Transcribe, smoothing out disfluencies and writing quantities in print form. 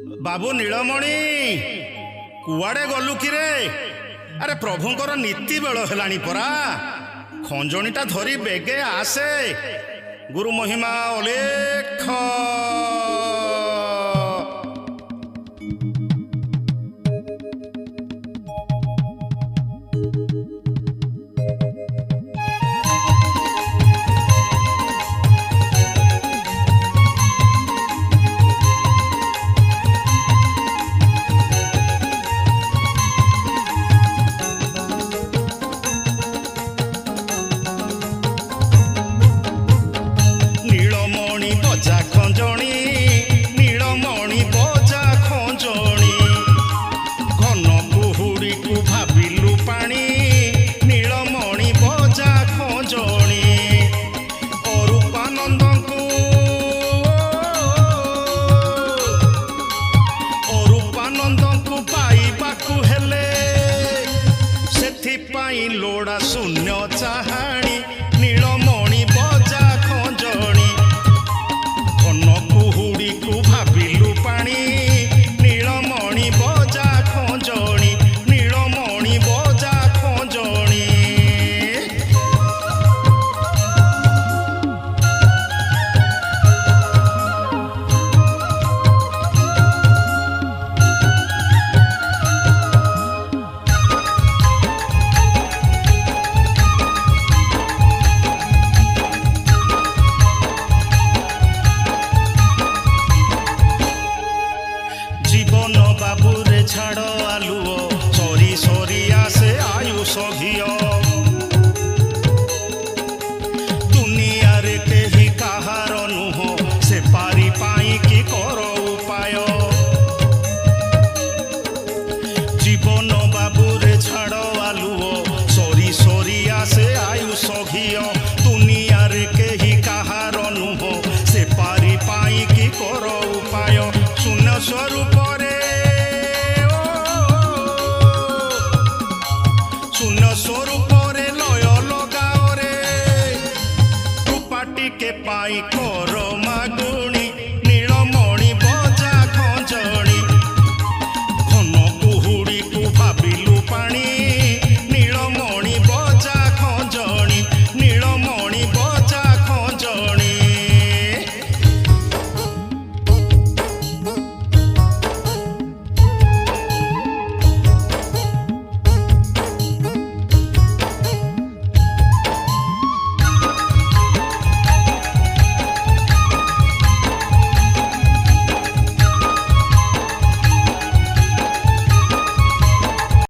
बाबू नीलमणि कुआडे गलु कि रे? अरे प्रभुंकर नीति बेल हेलानी परा खंजणीटा धरी बेगे आसे गुरु महिमा अलेख। लोड़ा शून्य चाहाणी नीलमणि बजा खंजणी घन कुहुड़ी को भाविलु पानी नीलमणि बजा खंजणी नीलमणि बजा खंजणी। जीवन बाबूरे छाड़ आलुओ